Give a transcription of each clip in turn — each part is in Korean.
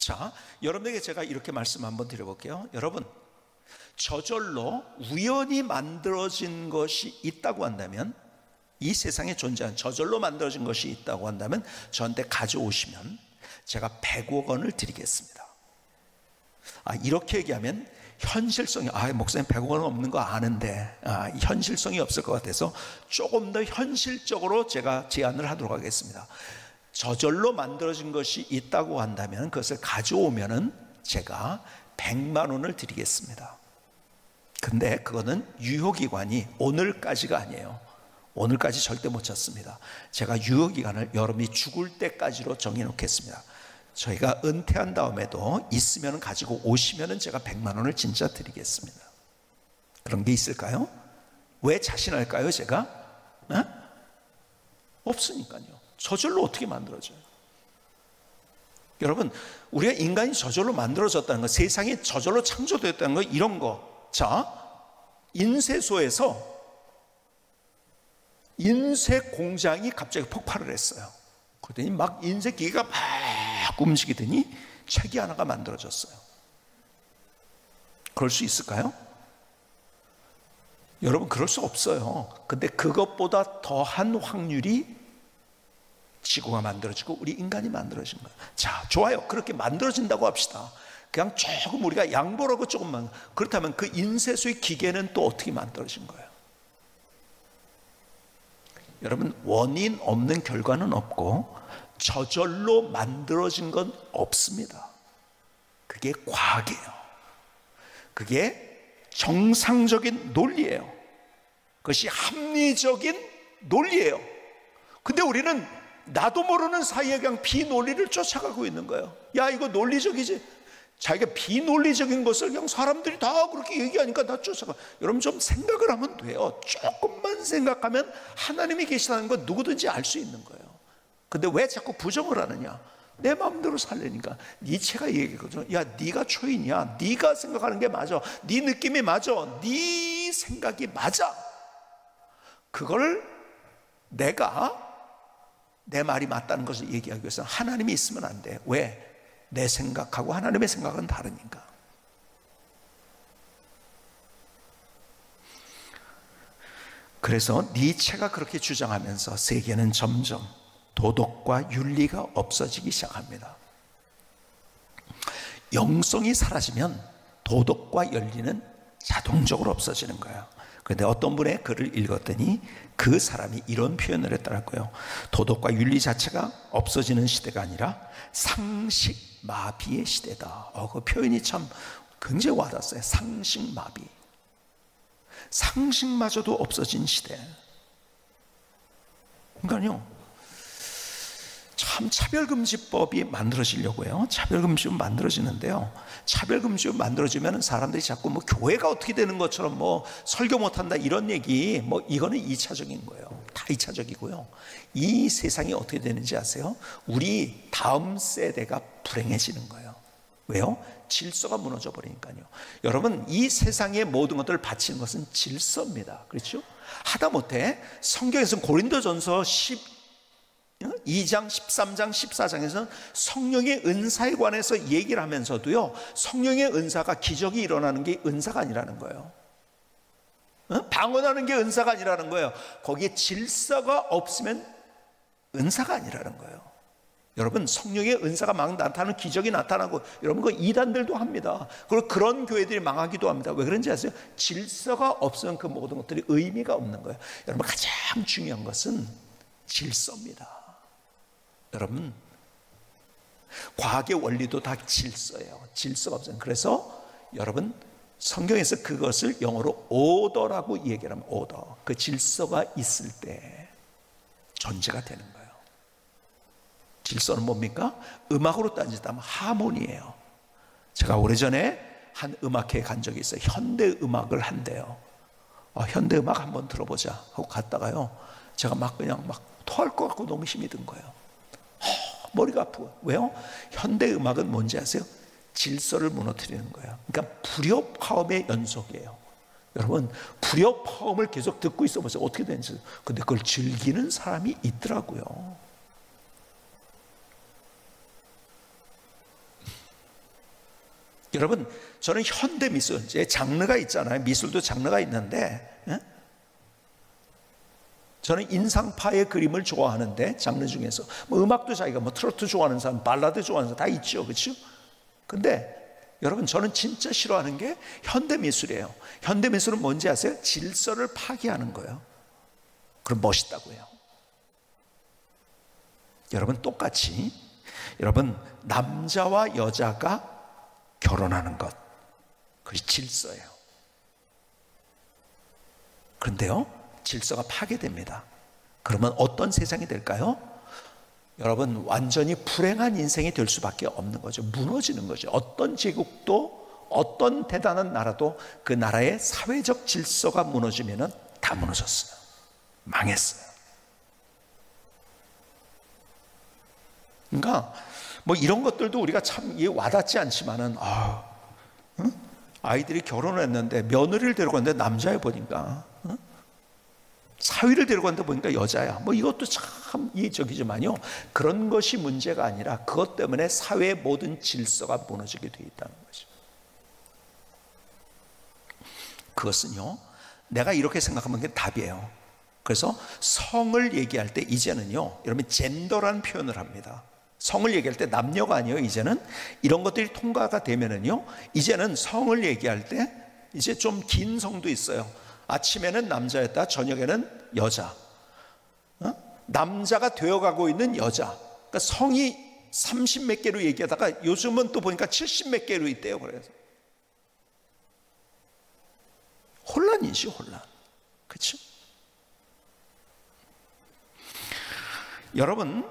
자, 여러분에게 제가 이렇게 말씀 한번 드려볼게요. 여러분, 저절로 우연히 만들어진 것이 있다고 한다면, 이 세상에 존재한 저절로 만들어진 것이 있다고 한다면 저한테 가져오시면 제가 100억 원을 드리겠습니다. 이렇게 얘기하면 현실성이, 목사님 100억 원 없는 거 아는데 현실성이 없을 것 같아서 조금 더 현실적으로 제가 제안을 하도록 하겠습니다. 저절로 만들어진 것이 있다고 한다면 그것을 가져오면은 제가 100만 원을 드리겠습니다. 근데 그거는 유효기간이 오늘까지가 아니에요. 오늘까지 절대 못 찾습니다. 제가 유효기간을 여러분이 죽을 때까지로 정해놓겠습니다. 저희가 은퇴한 다음에도 있으면 가지고 오시면 제가 100만 원을 진짜 드리겠습니다. 그런 게 있을까요? 왜 자신할까요? 제가? 없으니까요. 저절로 어떻게 만들어져요? 여러분, 우리가 인간이 저절로 만들어졌다는 거, 세상이 저절로 창조되었다는 거, 이런 거. 자, 인쇄소에서 인쇄 공장이 갑자기 폭발을 했어요. 그랬더니 막 인쇄 기계가 막 움직이더니 책이 하나가 만들어졌어요. 그럴 수 있을까요? 여러분, 그럴 수 없어요. 근데 그것보다 더한 확률이 지구가 만들어지고 우리 인간이 만들어진 거예요. 자, 좋아요. 그렇게 만들어진다고 합시다. 그냥 조금 우리가 양보를 하고 조금만. 그렇다면 그 인쇄소의 기계는 또 어떻게 만들어진 거예요? 여러분, 원인 없는 결과는 없고 저절로 만들어진 건 없습니다. 그게 과학이에요. 그게 정상적인 논리예요. 그것이 합리적인 논리예요. 근데 우리는 나도 모르는 사이에 그냥 비논리를 쫓아가고 있는 거예요. 야, 이거 논리적이지? 자기가 비논리적인 것을 그냥 사람들이 다 그렇게 얘기하니까 다 쫓아가. 여러분, 좀 생각을 하면 돼요. 조금만 생각하면 하나님이 계시다는 건 누구든지 알 수 있는 거예요. 근데 왜 자꾸 부정을 하느냐? 내 마음대로 살려니까. 니체가 얘기했거든요. 야, 네가 초인이야. 네가 생각하는 게 맞아. 네 느낌이 맞아. 네 생각이 맞아. 그걸 내가 내 말이 맞다는 것을 얘기하기 위해서는 하나님이 있으면 안 돼. 왜? 내 생각하고 하나님의 생각은 다르니까. 그래서 니체가 그렇게 주장하면서 세계는 점점 도덕과 윤리가 없어지기 시작합니다. 영성이 사라지면 도덕과 윤리는 자동적으로 없어지는 거예요. 그런데 어떤 분의 글을 읽었더니 그 사람이 이런 표현을 했더라고요. 도덕과 윤리 자체가 없어지는 시대가 아니라 상식 마비의 시대다. 그 표현이 참 굉장히 와닿았어요. 상식 마비. 상식마저도 없어진 시대. 그러니까요, 참 차별금지법이 만들어지려고요. 차별금지법 만들어지는데요. 차별금지법 만들어지면 사람들이 자꾸 뭐 교회가 어떻게 되는 것처럼 뭐 설교 못한다 이런 얘기, 뭐 이거는 2차적인 거예요. 다 2차적이고요. 이 세상이 어떻게 되는지 아세요? 우리 다음 세대가 불행해지는 거예요. 왜요? 질서가 무너져 버리니까요. 여러분, 이 세상의 모든 것들을 바치는 것은 질서입니다. 그렇죠? 하다못해 성경에서는 고린도전서 2장, 13장, 14장에서는 성령의 은사에 관해서 얘기를 하면서도요, 성령의 은사가 기적이 일어나는 게 은사가 아니라는 거예요. 방언하는 게 은사가 아니라는 거예요. 거기에 질서가 없으면 은사가 아니라는 거예요. 여러분, 성령의 은사가 막 나타나는 기적이 나타나고, 여러분, 그 이단들도 합니다. 그리고 그런 교회들이 망하기도 합니다. 왜 그런지 아세요? 질서가 없으면 그 모든 것들이 의미가 없는 거예요. 여러분, 가장 중요한 것은 질서입니다. 여러분, 과학의 원리도 다 질서예요. 질서가 없어요. 그래서 여러분, 성경에서 그것을 영어로 오더라고 얘기를 하면, 오더, 그 질서가 있을 때 존재가 되는 거예요. 질서는 뭡니까? 음악으로 따지자면 하모니예요. 제가 오래전에 한 음악회에 간 적이 있어요. 현대음악을 한대요. 현대음악 한번 들어보자 하고 갔다가요, 제가 그냥 토할 것 같고 너무 힘이 든 거예요. 머리가 아프고. 왜요? 현대음악은 뭔지 아세요? 질서를 무너뜨리는 거예요. 그러니까 불협화음의 연속이에요. 여러분, 불협화음을 계속 듣고 있어 보세요. 어떻게 되는지. 근데 그걸 즐기는 사람이 있더라고요. 여러분, 저는 현대 미술, 이제 장르가 있잖아요. 미술도 장르가 있는데, 저는 인상파의 그림을 좋아하는데, 장르 중에서 뭐 음악도 자기가 뭐 트로트 좋아하는 사람, 발라드 좋아하는 사람 다 있죠, 그렇죠? 근데 여러분, 저는 진짜 싫어하는 게 현대 미술이에요. 현대 미술은 뭔지 아세요? 질서를 파괴하는 거예요. 그럼 멋있다고요. 여러분, 똑같이 여러분, 남자와 여자가 결혼하는 것, 그것이 질서예요. 그런데요, 질서가 파괴됩니다. 그러면 어떤 세상이 될까요? 여러분, 완전히 불행한 인생이 될 수밖에 없는 거죠. 무너지는 거죠. 어떤 제국도, 어떤 대단한 나라도 그 나라의 사회적 질서가 무너지면 다 무너졌어요. 망했어요. 그러니까 뭐 이런 것들도 우리가 참 와닿지 않지만은, 아이들이 결혼을 했는데 며느리를 데려갔는데 남자애 보니까, 사위를 데려갔는데 보니까 여자야. 뭐 이것도 참 이적이지만요, 그런 것이 문제가 아니라 그것 때문에 사회의 모든 질서가 무너지게 되어 있다는 거죠. 그것은요, 내가 이렇게 생각하면 그게 답이에요. 그래서 성을 얘기할 때 이제는요, 여러분, 젠더라는 표현을 합니다. 성을 얘기할 때 남녀가 아니에요. 이제는 이런 것들이 통과가 되면은요, 이제는 성을 얘기할 때 이제 좀 긴 성도 있어요. 아침에는 남자였다, 저녁에는 여자. 남자가 되어가고 있는 여자. 그러니까 성이 30 몇 개로 얘기하다가 요즘은 또 보니까 70 몇 개로 있대요. 그래서 혼란이지, 혼란. 그렇죠? 여러분,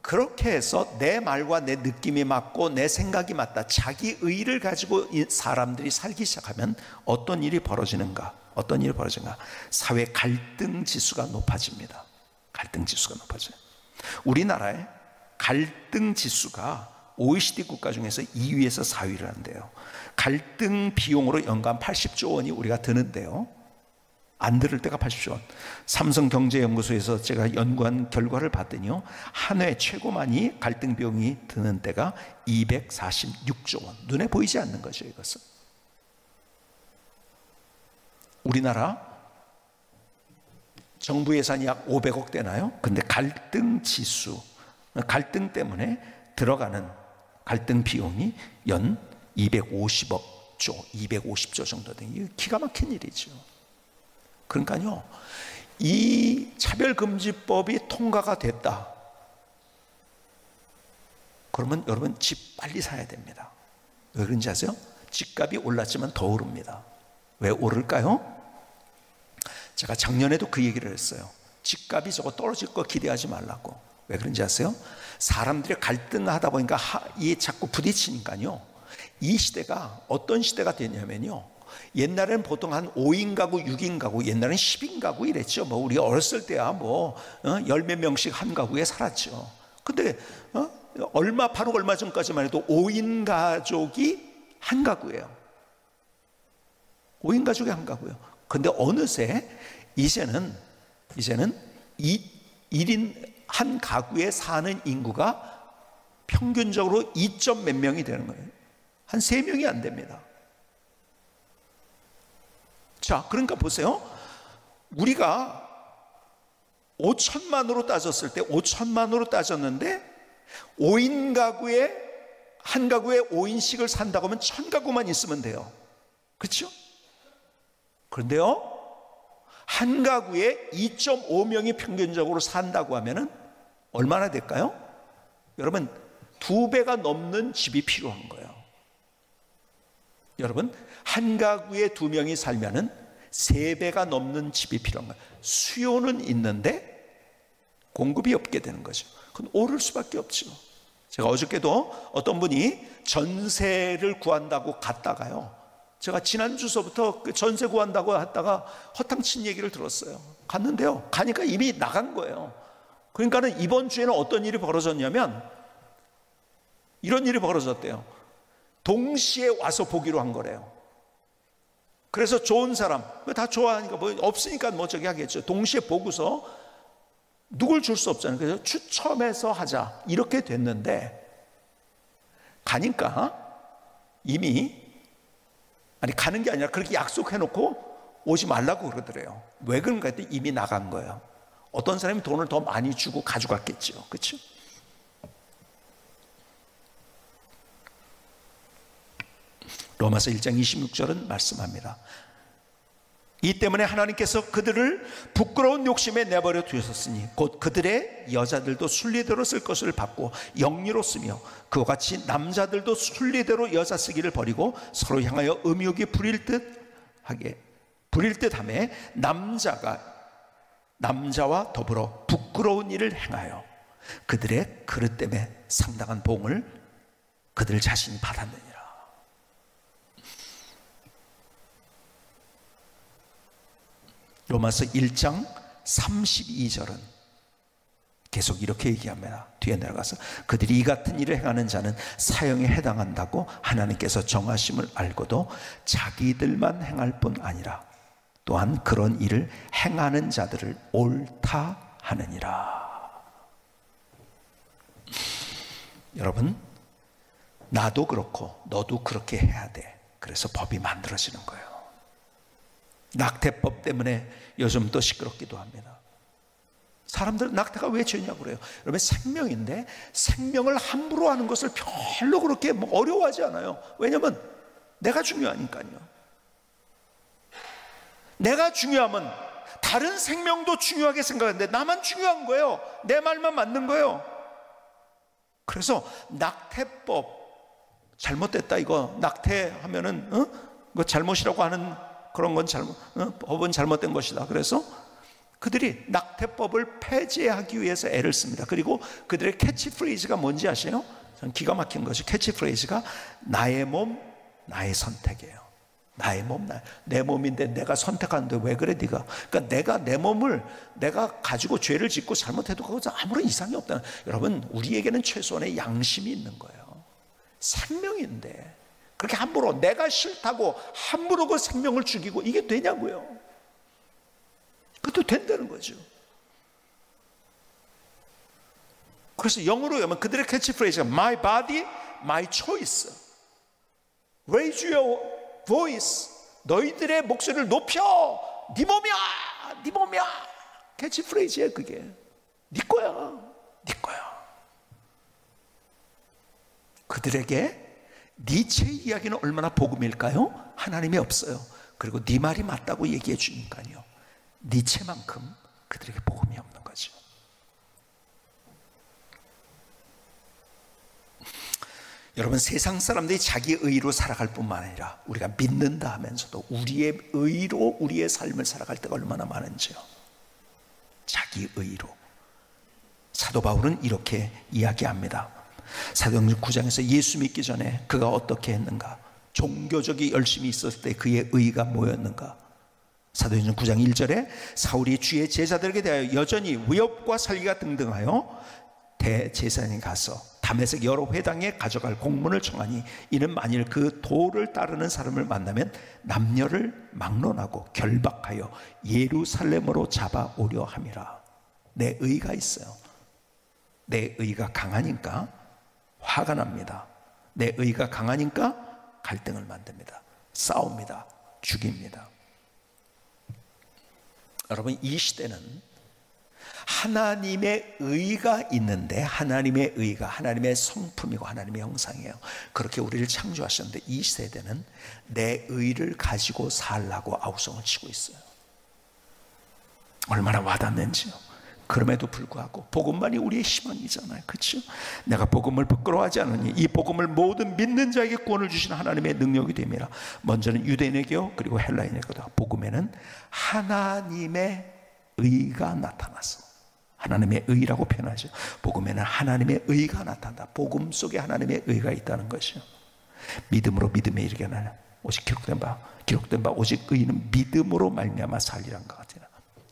그렇게 해서 내 말과 내 느낌이 맞고 내 생각이 맞다, 자기 의를 가지고 사람들이 살기 시작하면 어떤 일이 벌어지는가? 어떤 일이 벌어지는가? 사회 갈등 지수가 높아집니다. 갈등 지수가 높아져요. 우리나라의 갈등 지수가 OECD 국가 중에서 2위에서 4위를 한대요. 갈등 비용으로 연간 80조 원이 우리가 드는데요, 안 들을 때가 80조 원. 삼성경제연구소에서 제가 연구한 결과를 봤더니요, 한 해 최고 많이 갈등 비용이 드는 때가 246조 원. 눈에 보이지 않는 거죠, 이것은. 우리나라 정부 예산이 약 500억 되나요? 근데 갈등 지수, 갈등 때문에 들어가는 갈등 비용이 연 250조 정도 되는, 기가 막힌 일이죠. 그러니까요, 이 차별금지법이 통과가 됐다 그러면 여러분, 집 빨리 사야 됩니다. 왜 그런지 아세요? 집값이 올랐지만 더 오릅니다. 왜 오를까요? 제가 작년에도 그 얘기를 했어요. 집값이 저거 떨어질 거 기대하지 말라고. 왜 그런지 아세요? 사람들이 갈등하다 보니까 이 자꾸 부딪히니까요, 이 시대가 어떤 시대가 되냐면요, 옛날에는 보통 한 5인 가구, 6인 가구, 옛날에는 10인 가구 이랬죠. 뭐 우리 어렸을 때야 뭐 열 몇 명씩 한 가구에 살았죠. 근데 바로 얼마 전까지만 해도 5인 가족이 한 가구예요. 5인 가족이 한 가구예요. 근데 어느새 이제는 1인 한 가구에 사는 인구가 평균적으로 2점 몇 명이 되는 거예요. 한 3명이 안 됩니다. 자, 그러니까 보세요. 우리가 5천만으로 따졌을 때, 5천만으로 따졌는데 5인 가구에, 한 가구에 5인씩을 산다고 하면 1000가구만 있으면 돼요. 그렇죠? 그런데요, 한 가구에 2.5명이 평균적으로 산다고 하면은 얼마나 될까요? 여러분, 2배가 넘는 집이 필요한 거예요. 여러분, 한 가구에 2명이 살면은 3배가 넘는 집이 필요한 거예요. 수요는 있는데 공급이 없게 되는 거죠. 그건 오를 수밖에 없죠. 제가 어저께도 어떤 분이 전세를 구한다고 갔다가요, 제가 지난주서부터 전세 구한다고 했다가 허탕친 얘기를 들었어요. 갔는데요, 가니까 이미 나간 거예요. 그러니까는 이번 주에는 어떤 일이 벌어졌냐면, 이런 일이 벌어졌대요. 동시에 와서 보기로 한 거래요. 그래서 좋은 사람, 다 좋아하니까 뭐 없으니까 뭐 저기 하겠죠. 동시에 보고서 누굴 줄 수 없잖아요. 그래서 추첨해서 하자 이렇게 됐는데, 가니까 이미, 아니 가는 게 아니라 그렇게 약속해놓고 오지 말라고 그러더래요. 왜 그런가 했더니 이미 나간 거예요. 어떤 사람이 돈을 더 많이 주고 가져갔겠죠. 그렇죠? 로마서 1장 26절은 말씀합니다. 이 때문에 하나님께서 그들을 부끄러운 욕심에 내버려 두셨으니 곧 그들의 여자들도 순리대로 쓸 것을 받고 영리로 쓰며 그와 같이 남자들도 순리대로 여자 쓰기를 버리고 서로 향하여 음욕이 부릴 듯하며 남자와 더불어 부끄러운 일을 행하여 그들의 그릇 때문에 상당한 봉을 그들 자신이 받았느니라. 로마서 1장 32절은 계속 이렇게 얘기합니다. 뒤에 내려가서 그들이 이 같은 일을 행하는 자는 사형에 해당한다고 하나님께서 정하심을 알고도 자기들만 행할 뿐 아니라 또한 그런 일을 행하는 자들을 옳다 하느니라. 여러분, 나도 그렇고 너도 그렇게 해야 돼. 그래서 법이 만들어지는 거예요. 낙태법 때문에 요즘 또 시끄럽기도 합니다. 사람들은 낙태가 왜 죄냐고 그래요. 여러분, 생명인데 생명을 함부로 하는 것을 별로 그렇게 어려워하지 않아요. 왜냐하면 내가 중요하니까요. 내가 중요하면 다른 생명도 중요하게 생각하는데 나만 중요한 거예요. 내 말만 맞는 거예요. 그래서 낙태법 잘못됐다, 이거 낙태하면은 이거 잘못이라고 하는 그런 건 법은 잘못된 것이다. 그래서 그들이 낙태법을 폐지하기 위해서 애를 씁니다. 그리고 그들의 캐치프레이즈가 뭔지 아세요? 전 기가 막힌 것이 캐치프레이즈가 나의 몸, 나의 선택이에요. 나의 몸, 내 몸인데 내가 선택하는데 왜 그래 네가? 그러니까 내가 내 몸을 내가 가지고 죄를 짓고 잘못해도 그것은 아무런 이상이 없다. 여러분, 우리에게는 최소한의 양심이 있는 거예요. 생명인데 그렇게 함부로 내가 싫다고 함부로 그 생명을 죽이고 이게 되냐고요. 그것도 된다는 거죠. 그래서 영어로 하면 그들의 캐치프레이즈가 My body, my choice. Raise your voice. 너희들의 목소리를 높여. 네 몸이야, 네 몸이야. 캐치프레이즈야 그게. 네 거야, 네 거야. 그들에게 니체의 이야기는 얼마나 복음일까요? 하나님이 없어요. 그리고 네 말이 맞다고 얘기해 주니까요. 니체만큼 그들에게 복음이 없는 거죠. 여러분, 세상 사람들이 자기 의로 살아갈 뿐만 아니라 우리가 믿는다 하면서도 우리의 의로 우리의 삶을 살아갈 때가 얼마나 많은지요. 자기 의로. 사도 바울은 이렇게 이야기합니다. 사도행전 9장에서 예수 믿기 전에 그가 어떻게 했는가, 종교적이 열심히 있었을 때 그의 의가 뭐였는가. 사도행전 9장 1절에 사울이 주의 제자들에게 대하여 여전히 위협과 살기가 등등하여 대제사장에 가서 다메섹 여러 회당에 가져갈 공문을 청하니 이는 만일 그 도를 따르는 사람을 만나면 남녀를 막론하고 결박하여 예루살렘으로 잡아오려 함이라. 내 의가 있어요. 내 의가 강하니까 화가 납니다. 내 의가 강하니까 갈등을 만듭니다. 싸웁니다. 죽입니다. 여러분, 이 시대는 하나님의 의가 있는데 하나님의 의가 하나님의 성품이고 하나님의 형상이에요. 그렇게 우리를 창조하셨는데 이 세대는 내 의를 가지고 살라고 아우성을 치고 있어요. 얼마나 와닿는지요. 그럼에도 불구하고 복음만이 우리의 희망이잖아요. 그렇죠? 내가 복음을 부끄러워하지 않으니 이 복음을 모든 믿는 자에게 구원을 주시는 하나님의 능력이 됨이라. 먼저는 유대인에게요 그리고 헬라인에게도 복음에는 하나님의 의가 나타났어. 하나님의 의라고 표현하죠. 복음에는 하나님의 의가 나타난다. 복음 속에 하나님의 의가 있다는 것이요. 믿음으로 믿음에 이르게 하나니 오직 기록된 바 오직 의는 믿음으로 말미암아 살리란 것 같아요.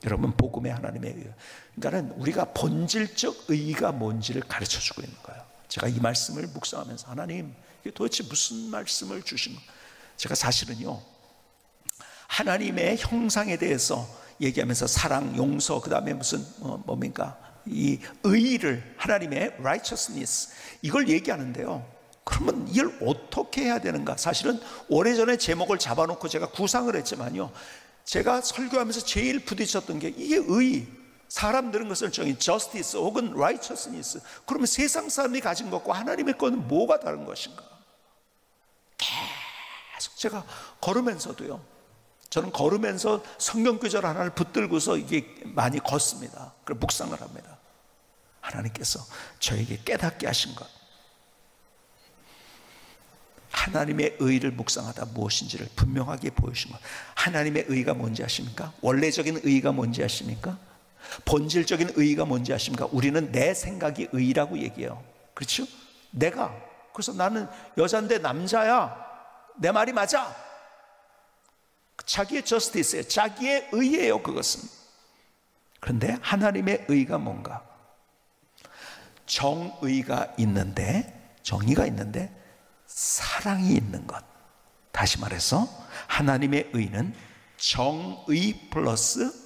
여러분, 복음의 하나님의 의. 그러니까 우리가 본질적 의가 뭔지를 가르쳐주고 있는 거예요. 제가 이 말씀을 묵상하면서 하나님, 이게 도대체 무슨 말씀을 주신 거예요? 제가 사실은요, 하나님의 형상에 대해서 얘기하면서 사랑, 용서, 그 다음에 무슨 뭡니까? 이 의를, 하나님의 righteousness, 이걸 얘기하는데요, 그러면 이걸 어떻게 해야 되는가? 사실은 오래전에 제목을 잡아놓고 제가 구상을 했지만요, 제가 설교하면서 제일 부딪혔던 게 이게 의, 사람들은 것을 정의 justice 혹은 righteousness, 그러면 세상 사람이 가진 것과 하나님의 것은 뭐가 다른 것인가? 계속 제가 걸으면서도요, 저는 걸으면서 성경 구절 하나를 붙들고서 이게 많이 걷습니다. 그리고 묵상을 합니다. 하나님께서 저에게 깨닫게 하신 것, 하나님의 의를 묵상하다 무엇인지를 분명하게 보여주신 것. 하나님의 의가 뭔지 아십니까? 원래적인 의가 뭔지 아십니까? 본질적인 의가 뭔지 아십니까? 우리는 내 생각이 의라고 얘기해요. 그렇죠? 내가, 그래서 나는 여자인데 남자야, 내 말이 맞아. 자기의 저스티스예요. 자기의 의예요. 그것은. 그런데 하나님의 의가 뭔가? 정의가 있는데, 정의가 있는데 사랑이 있는 것. 다시 말해서 하나님의 의는 정의 플러스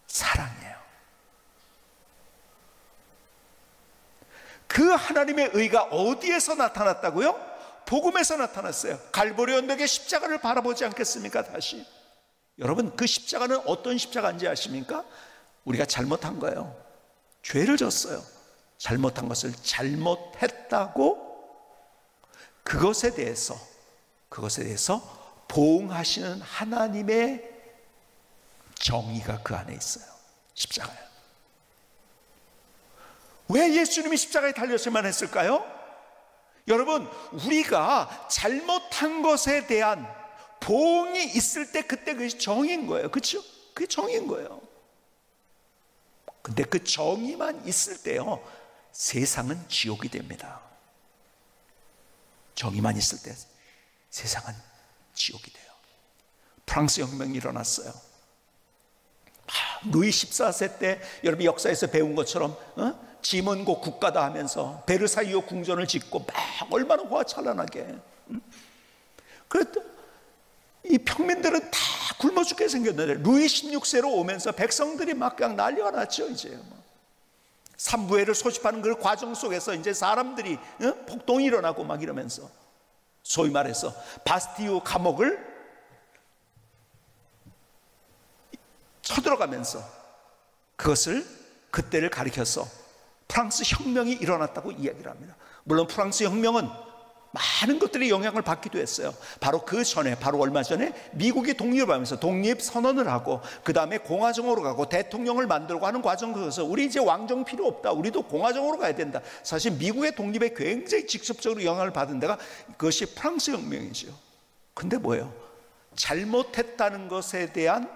사랑이에요. 그 하나님의 의가 어디에서 나타났다고요? 복음에서 나타났어요. 갈보리 언덕의 십자가를 바라보지 않겠습니까? 다시 여러분, 그 십자가는 어떤 십자가인지 아십니까? 우리가 잘못한 거예요. 죄를 졌어요. 잘못한 것을 잘못했다고 그것에 대해서 보응하시는 하나님의 정의가 그 안에 있어요. 십자가요. 왜 예수님이 십자가에 달렸을만 했을까요? 여러분, 우리가 잘못한 것에 대한 보응이 있을 때 그때 그것이 정의인 거예요. 그렇죠? 그게 정의인 거예요. 근데 그 정의만 있을 때요, 세상은 지옥이 됩니다. 정의만 있을 때 세상은 지옥이 돼요. 프랑스 혁명이 일어났어요. 루이 14세 때 여러분 역사에서 배운 것처럼 지문고 국가다 하면서 베르사유 궁전을 짓고 막 얼마나 화찬란하게. 그랬더니 이 평민들은 다 굶어 죽게 생겼는데 루이 16세로 오면서 백성들이 막 그냥 난리가 났죠. 이제 삼부회를 소집하는 그 과정 속에서 이제 사람들이 폭동이 일어나고 막 이러면서 소위 말해서 바스티유 감옥을 쳐들어가면서 그것을 그때를 가리켜서 프랑스 혁명이 일어났다고 이야기를 합니다. 물론 프랑스 혁명은 많은 것들이 영향을 받기도 했어요. 바로 그 전에, 바로 얼마 전에 미국이 독립하면서 독립선언을 하고 그 다음에 공화정으로 가고 대통령을 만들고 하는 과정 속에서 우리 이제 왕정 필요 없다, 우리도 공화정으로 가야 된다. 사실 미국의 독립에 굉장히 직접적으로 영향을 받은 데가 그것이 프랑스 혁명이죠. 근데 뭐예요? 잘못했다는 것에 대한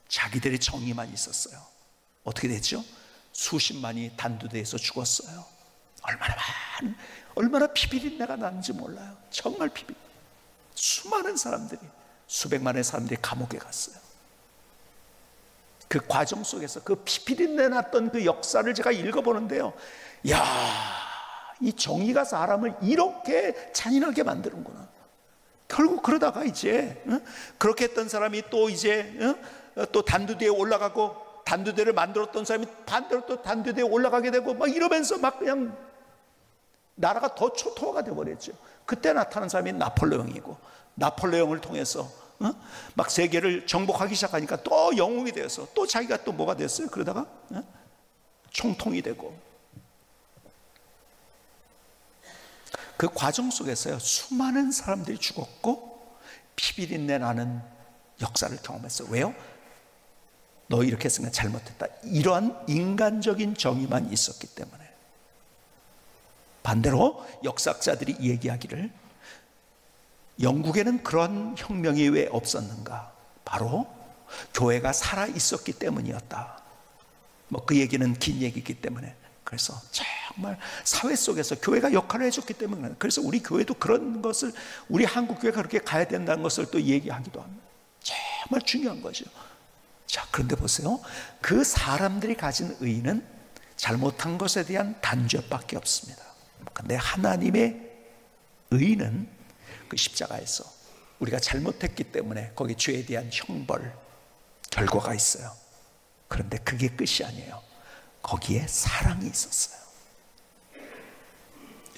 자기들의 정의만 있었어요. 어떻게 됐죠? 수십만이 단두대에서 죽었어요. 얼마나 피비린내가 나는지 몰라요. 정말 피비린. 수많은 사람들이, 수백만의 사람들이 감옥에 갔어요. 그 과정 속에서 그 피비린내 났던 그 역사를 제가 읽어보는데요, 야, 이 정의가 사람을 이렇게 잔인하게 만드는구나. 결국 그러다가 이제 그렇게 했던 사람이 또 이제 또 단두대에 올라가고, 단두대를 만들었던 사람이 반대로 또 단두대에 올라가게 되고 막 이러면서 막 그냥 나라가 더 초토화가 되어버렸죠. 그때 나타난 사람이 나폴레옹이고, 나폴레옹을 통해서 막 세계를 정복하기 시작하니까 또 영웅이 되어서 또 자기가 또 뭐가 됐어요. 그러다가 총통이 되고. 그 과정 속에서요, 수많은 사람들이 죽었고 피비린내 나는 역사를 경험했어요. 왜요? 너 이렇게 했으면 잘못했다, 이러한 인간적인 정의만 있었기 때문에. 반대로 역사학자들이 얘기하기를, 영국에는 그런 혁명이 왜 없었는가? 바로 교회가 살아 있었기 때문이었다. 뭐 그 얘기는 긴 얘기이기 때문에. 그래서 정말 사회 속에서 교회가 역할을 해줬기 때문에, 그래서 우리 교회도 그런 것을, 우리 한국 교회가 그렇게 가야 된다는 것을 또 얘기하기도 합니다. 정말 중요한 거죠. 자, 그런데 보세요. 그 사람들이 가진 의의는 잘못한 것에 대한 단죄밖에 없습니다. 근데 하나님의 의의는 그 십자가에서 우리가 잘못했기 때문에 거기 죄에 대한 형벌, 결과가 있어요. 그런데 그게 끝이 아니에요. 거기에 사랑이 있었어요.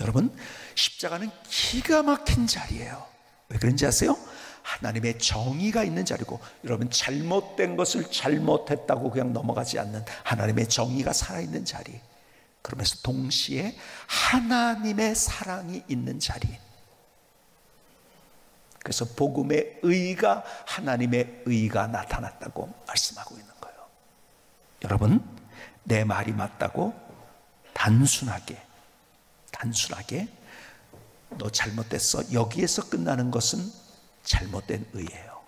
여러분, 십자가는 기가 막힌 자리예요. 왜 그런지 아세요? 하나님의 정의가 있는 자리고, 여러분, 잘못된 것을 잘못했다고 그냥 넘어가지 않는 하나님의 정의가 살아있는 자리, 그러면서 동시에 하나님의 사랑이 있는 자리. 그래서 복음의 의가, 하나님의 의가 나타났다고 말씀하고 있는 거예요. 여러분, 내 말이 맞다고 단순하게 너 잘못됐어, 여기에서 끝나는 것은 잘못된 의예요.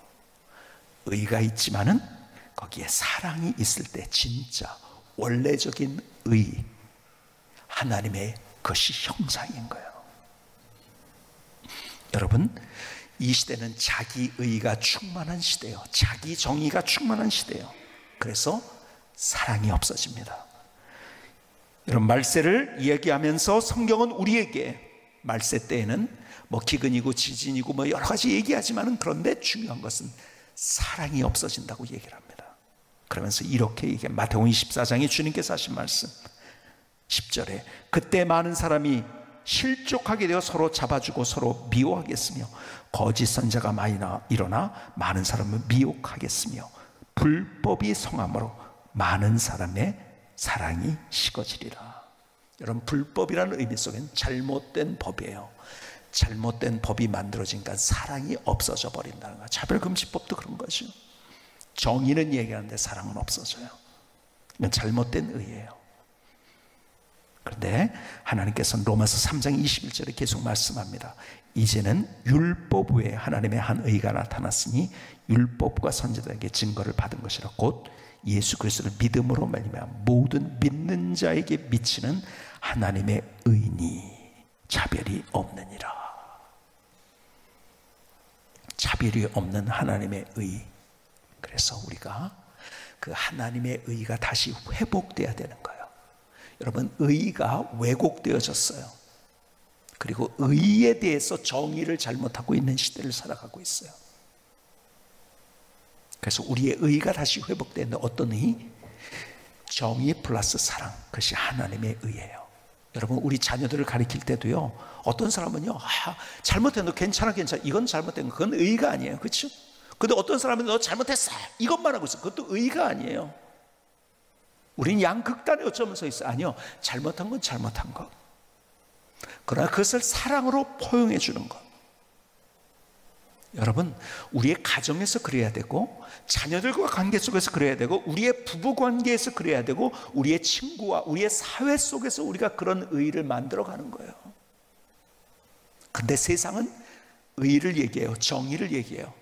의가 있지만은 거기에 사랑이 있을 때 진짜 원래적인 의, 하나님의 것이 형상인 거예요. 여러분, 이 시대는 자기 의가 충만한 시대예요. 자기 정의가 충만한 시대예요. 그래서 사랑이 없어집니다. 여러분, 말세를 이야기하면서 성경은 우리에게 말세 때에는 뭐 기근이고 지진이고 뭐 여러 가지 얘기하지만은, 그런데 중요한 것은 사랑이 없어진다고 얘기를 합니다. 그러면서 이렇게 얘기해. 마태복음 24장에 주님께서 하신 말씀 10절에 그때 많은 사람이 실족하게 되어 서로 잡아주고 서로 미워하겠으며 거짓 선자가 많이 일어나 많은 사람을 미혹하겠으며 불법이 성함으로 많은 사람의 사랑이 식어지리라. 여러분, 불법이라는 의미 속엔 잘못된 법이에요. 잘못된 법이 만들어지니까 사랑이 없어져 버린다는 거예요. 차별금지법도 그런 거죠. 정의는 얘기하는데 사랑은 없어져요. 이건 잘못된 의예요. 그런데 하나님께서는 로마서 3장 21절에 계속 말씀합니다. 이제는 율법 외에 하나님의 한 의가 나타났으니 율법과 선지자에게 증거를 받은 것이라. 곧 예수 그리스도를 믿음으로 말미암아 모든 믿는 자에게 미치는 하나님의 의니 차별이 없느니라. 차별이 없는 하나님의 의. 그래서 우리가 그 하나님의 의가 다시 회복돼야 되는 거예요. 여러분, 의가 왜곡되어졌어요. 그리고 의에 대해서 정의를 잘못하고 있는 시대를 살아가고 있어요. 그래서 우리의 의가 다시 회복되는데, 어떤 의? 정의 플러스 사랑, 그것이 하나님의 의예요. 여러분, 우리 자녀들을 가르칠 때도요, 어떤 사람은요, 잘못했는데 괜찮아 이건 잘못된 거, 그건 의가 아니에요. 그렇죠? 근데 어떤 사람은 너 잘못했어 이것만 하고 있어. 그것도 의가 아니에요. 우린 양극단에 어쩌면 서 있어요. 아니요, 잘못한 건 잘못한 것, 그러나 그것을 사랑으로 포용해 주는 것. 여러분, 우리의 가정에서 그래야 되고, 자녀들과 관계 속에서 그래야 되고, 우리의 부부 관계에서 그래야 되고, 우리의 친구와 우리의 사회 속에서 우리가 그런 의를 만들어가는 거예요. 근데 세상은 의를 얘기해요. 정의를 얘기해요.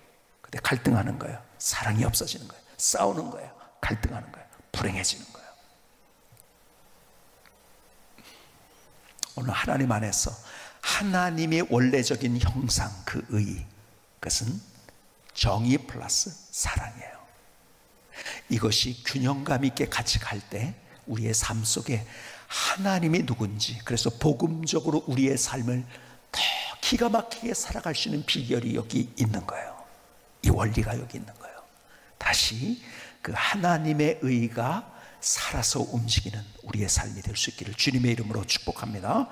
근데 갈등하는 거예요. 사랑이 없어지는 거예요. 싸우는 거예요. 갈등하는 거예요. 불행해지는 거예요. 오늘 하나님 안에서 하나님의 원래적인 형상, 그 의, 그것은 정의 플러스 사랑이에요. 이것이 균형감 있게 같이 갈 때 우리의 삶 속에 하나님이 누군지, 그래서 복음적으로 우리의 삶을 더 기가 막히게 살아갈 수 있는 비결이 여기 있는 거예요. 이 원리가 여기 있는 거예요. 다시 그 하나님의 의가 살아서 움직이는 우리의 삶이 될 수 있기를 주님의 이름으로 축복합니다.